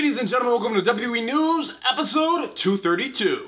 Ladies and gentlemen, welcome to WWE News, episode 232.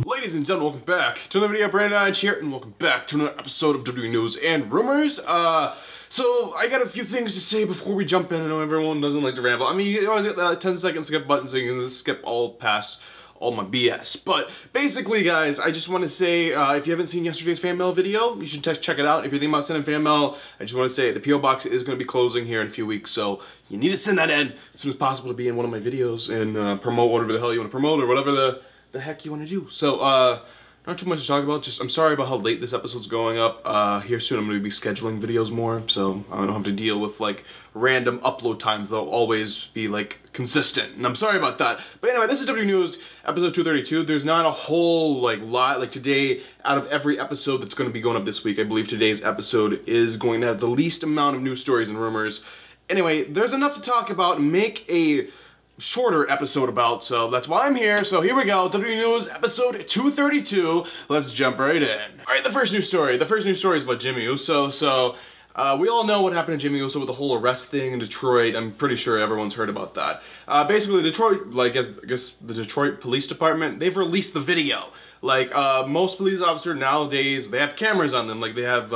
Ladies and gentlemen, welcome back to another video. Brandon Hodge here, and welcome back to another episode of WWE News and Rumors. So I got a few things to say before we jump in. I know everyone doesn't like to ramble. I mean, you always get that 10-second skip button, so you can skip all past all my BS. But basically, guys, I just want to say, if you haven't seen yesterday's fan mail video, you should check it out. If you're thinking about sending fan mail, I just want to say the P.O. Box is going to be closing here in a few weeks, so you need to send that in as soon as possible to be in one of my videos and promote whatever the hell you want to promote or whatever the heck you want to do. So, not too much to talk about. Just, I'm sorry about how late this episode's going up. Here soon I'm going to be scheduling videos more, so I don't have to deal with, like, random upload times. They'll always be, like, consistent, and I'm sorry about that. But anyway, this is WWE News, episode 232. There's not a whole, like, lot, like, today, out of every episode that's going to be going up this week, I believe today's episode is going to have the least amount of news stories and rumors. Anyway, there's enough to talk about and make a shorter episode about, so that's why I'm here. So here we go, WWE News episode 232. Let's jump right in. Alright, the first news story is about Jimmy Uso. So we all know what happened to Jimmy Uso with the whole arrest thing in Detroit. I'm pretty sure everyone's heard about that. Basically, Detroit, like, I guess the Detroit Police Department, they've released the video. Like, most police officers nowadays, they have cameras on them. Like, they have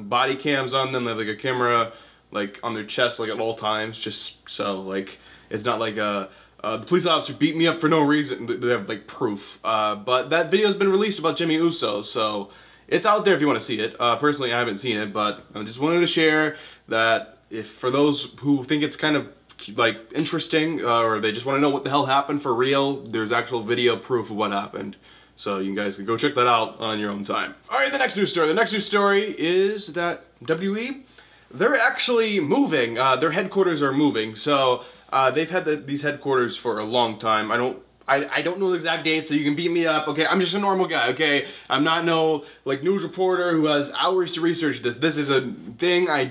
body cams on them. They have, like, a camera, like, on their chest, like, at all times, just so, like, it's not like the police officer beat me up for no reason. They have, like, proof. But that video's been released about Jimmy Uso, so it's out there if you want to see it. Personally, I haven't seen it, but I just wanted to share that if for those who think it's kind of, like, interesting, or they just want to know what the hell happened for real, there's actual video proof of what happened. So you guys can go check that out on your own time. Alright, the next news story. The next news story is that WWE, they're actually moving. Their headquarters are moving, so they've had these headquarters for a long time. I don't know the exact date, so you can beat me up. Okay, I'm just a normal guy. Okay, I'm not no, like, news reporter who has hours to research this. This is a thing I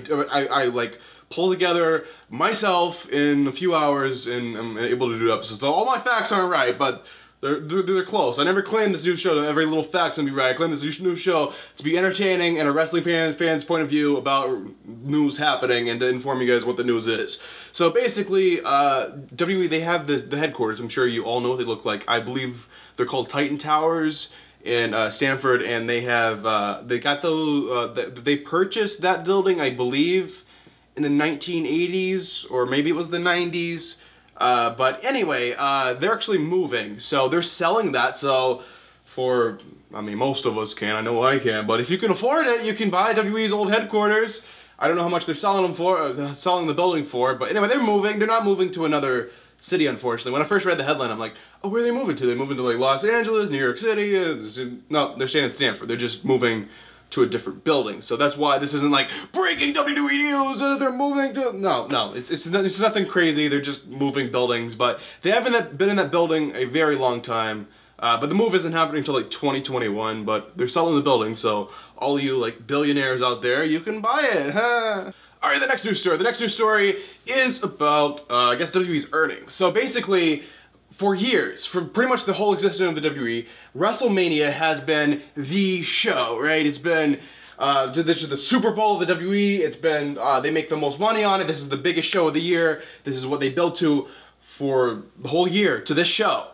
like pull together myself in a few hours, and I'm able to do episodes. So all my facts aren't right, but they're close. I never claimed this news show to every little fact's gonna be right. I claimed this news show to be entertaining and a wrestling fan's point of view about news happening and to inform you guys what the news is. So basically, WWE, they have the headquarters. I'm sure you all know what they look like. I believe they're called Titan Towers in Stanford, and they have they got those. They purchased that building, I believe, in the 1980s, or maybe it was the 90s. But anyway, they're actually moving, so they're selling that. So for, I mean, most of us can, I know I can, but if you can afford it, you can buy WWE's old headquarters. I don't know how much they're selling them for, selling the building for, but anyway, they're moving. They're not moving to another city, unfortunately. When I first read the headline, I'm like, oh, where are they moving to? They're moving to, like, Los Angeles, New York City. No, they're staying in Stanford. They're just moving to a different building. So that's why this isn't like breaking WWE news, they're moving to, no, it's nothing crazy. They're just moving buildings, but they haven't been in that building a very long time. But the move isn't happening until, like, 2021, but they're selling the building, so all you, like, billionaires out there, you can buy it. Alright, the next news story. The next news story is about, I guess, WWE's earnings. So basically, for years, for pretty much the whole existence of the WWE, WrestleMania has been the show, right? It's been, this is the Super Bowl of the WWE. It's been, they make the most money on it. This is the biggest show of the year. This is what they built to for the whole year, to this show.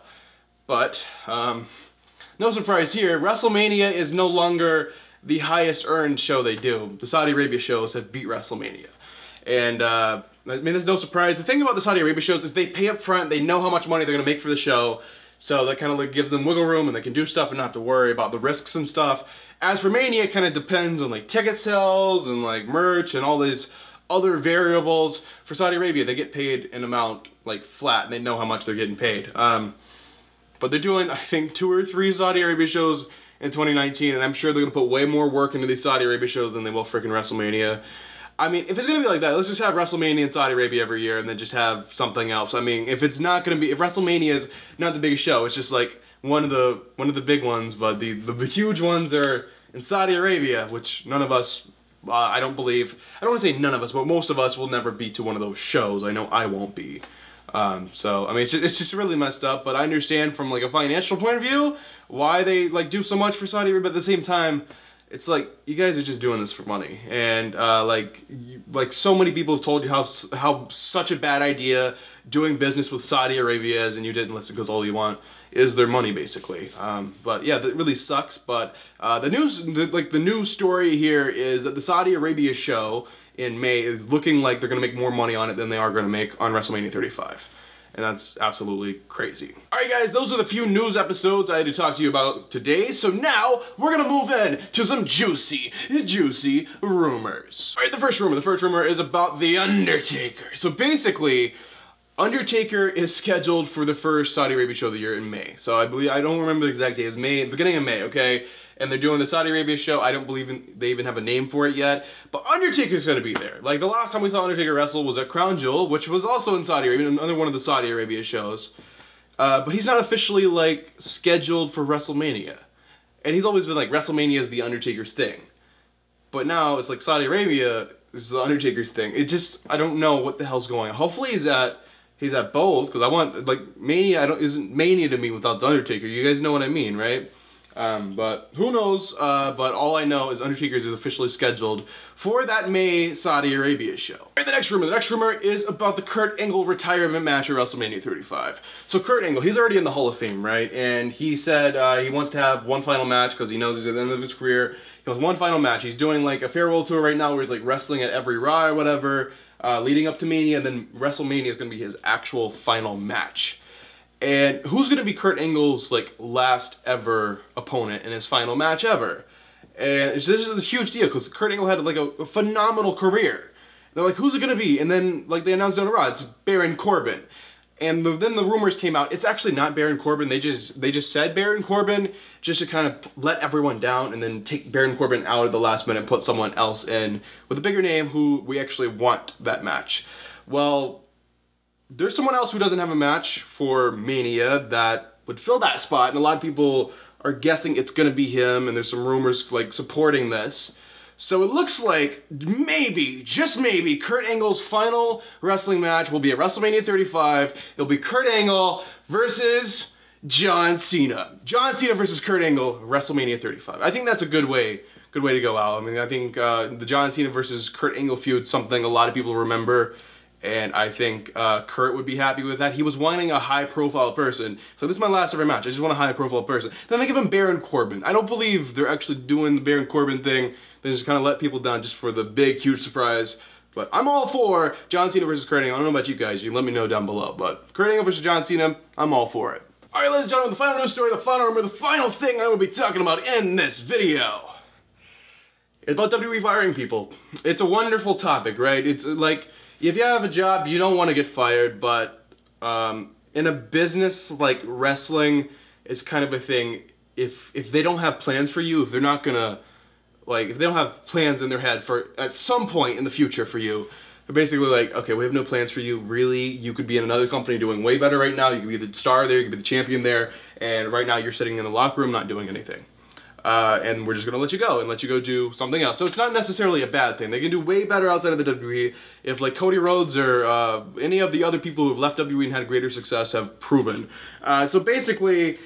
But, no surprise here, WrestleMania is no longer the highest earned show they do. The Saudi Arabia shows have beat WrestleMania. And, I mean, there's no surprise. The thing about the Saudi Arabia shows is they pay up front, they know how much money they're going to make for the show, so that kind of, like, gives them wiggle room and they can do stuff and not have to worry about the risks and stuff. As for Mania, it kind of depends on, like, ticket sales and, like, merch and all these other variables. For Saudi Arabia, they get paid an amount, like, flat, and they know how much they're getting paid. But they're doing, I think, 2 or 3 Saudi Arabia shows in 2019, and I'm sure they're going to put way more work into these Saudi Arabia shows than they will freaking WrestleMania. I mean, if it's going to be like that, let's just have WrestleMania in Saudi Arabia every year and then just have something else. I mean, if it's not going to be, if WrestleMania is not the biggest show, it's just like one of the big ones, but the huge ones are in Saudi Arabia, which none of us, I don't want to say none of us, but most of us will never be to one of those shows. I know I won't be. So, I mean, it's just really messed up, but I understand from, like, a financial point of view why they, like, do so much for Saudi Arabia, but at the same time, it's like, you guys are just doing this for money. And like so many people have told you how such a bad idea doing business with Saudi Arabia is, and you didn't listen because all you want is their money, basically. But yeah, that really sucks. But the news story here is that the Saudi Arabia show in May is looking like they're going to make more money on it than they are going to make on WrestleMania 35. And that's absolutely crazy. Alright guys, those are the few news episodes I had to talk to you about today. So now, we're gonna move in to some juicy rumors. Alright, the first rumor is about The Undertaker. So basically, Undertaker is scheduled for the first Saudi Arabia show of the year in May. So I don't remember the exact date, it's May, the beginning of May, okay? And they're doing the Saudi Arabia show. I don't believe they even have a name for it yet. But Undertaker's gonna be there. Like, the last time we saw Undertaker wrestle was at Crown Jewel, which was also in Saudi Arabia, another one of the Saudi Arabia shows. But he's not officially, like, scheduled for WrestleMania. And he's always been like, WrestleMania is the Undertaker's thing. But now, it's like Saudi Arabia is the Undertaker's thing. It just, I don't know what the hell's going on. Hopefully he's at both, because I want, like, Mania isn't Mania to me without the Undertaker. You guys know what I mean, right? But who knows, but all I know is Undertaker's is officially scheduled for that May Saudi Arabia show. And the next rumor is about the Kurt Angle retirement match at WrestleMania 35. So Kurt Angle, he's already in the Hall of Fame, right? And he said he wants to have one final match because he knows he's at the end of his career. He wants one final match. He's doing like a farewell tour right now where he's like wrestling at every Raw or whatever, leading up to Mania, and then WrestleMania is going to be his actual final match. And who's going to be Kurt Angle's, like, last ever opponent in his final match ever? And this is a huge deal, because Kurt Angle had, like, a phenomenal career. They're like, who's it going to be? And then, like, they announced on Raw, it's Baron Corbin. And then the rumors came out, it's actually not Baron Corbin, they just said Baron Corbin, just to kind of let everyone down, and then take Baron Corbin out at the last minute and put someone else in with a bigger name who we actually want that match. Well, there's someone else who doesn't have a match for Mania that would fill that spot, and a lot of people are guessing it's gonna be him, and there's some rumors like supporting this. So it looks like maybe, just maybe, Kurt Angle's final wrestling match will be at WrestleMania 35. It'll be Kurt Angle versus John Cena. John Cena versus Kurt Angle, WrestleMania 35. I think that's a good way to go out. I mean, I think the John Cena versus Kurt Angle feud is something a lot of people remember. And I think Kurt would be happy with that. He was wanting a high-profile person. So this is my last ever match. I just want a high-profile person. Then they give him Baron Corbin. I don't believe they're actually doing the Baron Corbin thing. They just kind of let people down just for the big, huge surprise. But I'm all for John Cena versus Kurt Angle. I don't know about you guys. You let me know down below. But Kurt Angle versus John Cena, I'm all for it. Alright, ladies and gentlemen, the final news story, the final rumor, the final thing I will be talking about in this video. It's about WWE firing people. It's a wonderful topic, right? It's like, if you have a job, you don't want to get fired, but in a business like wrestling, it's kind of a thing. If they don't have plans for you, if they're not gonna, like, if they don't have plans in their head for at some point in the future for you, they're basically like, okay, we have no plans for you. Really, you could be in another company doing way better right now. You could be the star there, you could be the champion there, and right now you're sitting in the locker room not doing anything. And we're just gonna let you go do something else. So it's not necessarily a bad thing. They can do way better outside of the WWE if, like, Cody Rhodes or any of the other people who've left WWE and had greater success have proven. So basically,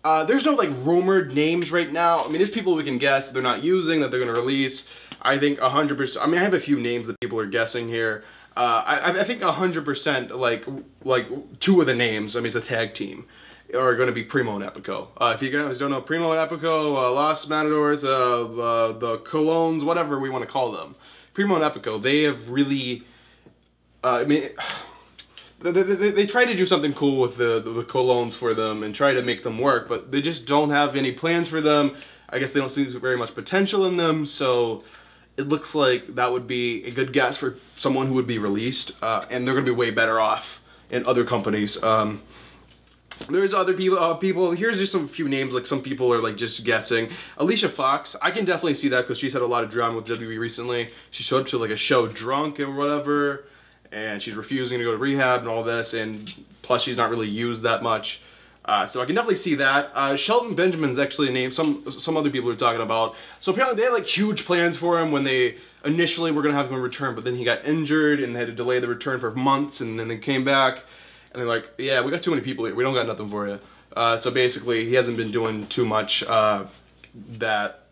there's no, like, rumored names right now. I mean, there's people we can guess that they're not using, that they're gonna release. I think 100%, I mean, I have a few names that people are guessing here. I think 100%, like two of the names, I mean, it's a tag team, are going to be Primo and Epico. If you guys don't know, Primo and Epico, Los Matadors, the Colognes, whatever we want to call them. Primo and Epico, they have really, I mean, they try to do something cool with the Colognes for them and try to make them work, but they just don't have any plans for them. I guess they don't see very much potential in them, so it looks like that would be a good guess for someone who would be released, and they're going to be way better off in other companies. There's other people, here's just some few names, like some people are like just guessing. Alicia Fox, I can definitely see that because she's had a lot of drama with WWE recently. She showed up to like a show drunk or whatever, and she's refusing to go to rehab and all this, and plus she's not really used that much. So I can definitely see that. Shelton Benjamin's actually a name some other people are talking about. So apparently they had like huge plans for him when they initially were going to have him return, but then he got injured and they had to delay the return for months, and then they came back. And they're like, yeah, we got too many people here. We don't got nothing for you. So basically, he hasn't been doing too much that...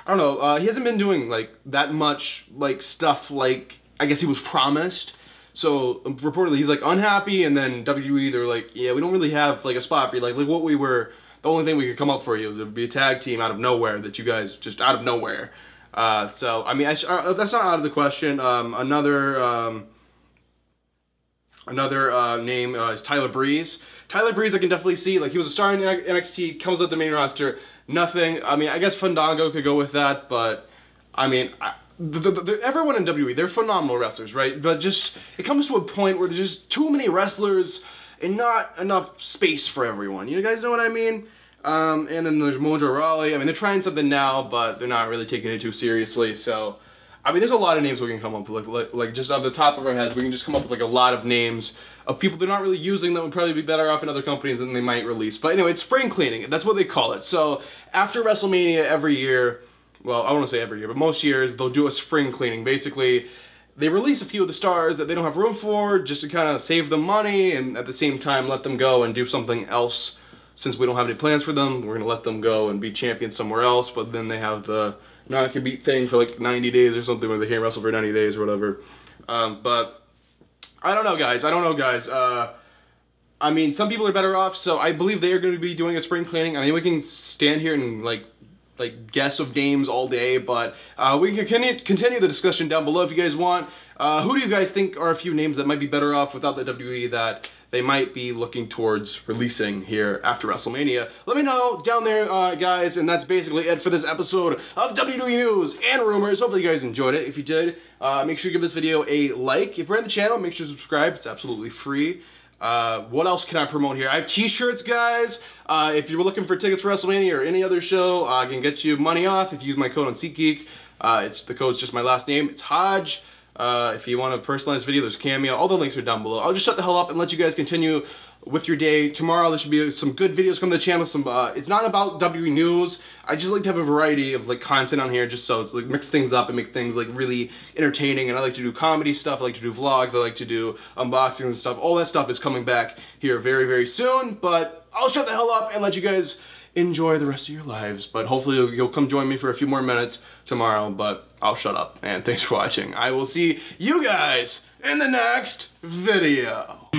I don't know, he hasn't been doing like that much like stuff like I guess he was promised. So reportedly he's like unhappy, and then WWE, they're like, yeah, we don't really have like a spot for you. Like what we were, the only thing we could come up for you would be a tag team out of nowhere that you guys just out of nowhere. So I mean, that's not out of the question. Another name is Tyler Breeze. Tyler Breeze, I can definitely see, like, he was a star in NXT, comes with the main roster, nothing. I mean, I guess Fandango could go with that, but I mean, everyone in WWE, they're phenomenal wrestlers, right? But just, it comes to a point where there's just too many wrestlers and not enough space for everyone. You guys know what I mean? And then there's Mojo Rawley. I mean, they're trying something now, but they're not really taking it too seriously, so... I mean, there's a lot of names we can come up with, like just off the top of our heads, we can just come up with like a lot of names of people they're not really using that would probably be better off in other companies than they might release. But anyway, it's spring cleaning. That's what they call it. So after WrestleMania every year, well, I won't say every year, but most years, they'll do a spring cleaning. Basically, they release a few of the stars that they don't have room for just to kind of save them money and at the same time let them go and do something else. Since we don't have any plans for them, we're going to let them go and be champions somewhere else, but then they have the not-to-beat thing for like 90 days or something where they can't wrestle for 90 days or whatever. But I don't know, guys. I mean, some people are better off, so I believe they are going to be doing a spring cleaning. I mean, we can stand here and like guess of names all day, but we can continue the discussion down below if you guys want. Who do you guys think are a few names that might be better off without the WWE that they might be looking towards releasing here after WrestleMania? Let me know down there, guys, and that's basically it for this episode of WWE News and Rumors. Hopefully you guys enjoyed it. If you did, make sure you give this video a like. If you're in the channel, make sure to subscribe. It's absolutely free. What else can I promote here? I have t-shirts, guys. If you're looking for tickets for WrestleMania or any other show, I can get you money off if you use my code on SeatGeek. The code's just my last name. It's Hodge. If you want a personalized video, there's Cameo. All the links are down below. I'll just shut the hell up and let you guys continue with your day. Tomorrow there should be some good videos coming to the channel. It's not about WWE news. I just like to have a variety of like content on here, just so it's like mix things up and make things like really entertaining. And I like to do comedy stuff. I like to do vlogs. I like to do unboxings and stuff. All that stuff is coming back here very, very soon. But I'll shut the hell up and let you guys enjoy the rest of your lives. But hopefully you'll come join me for a few more minutes tomorrow. But I'll shut up, and thanks for watching. I will see you guys in the next video.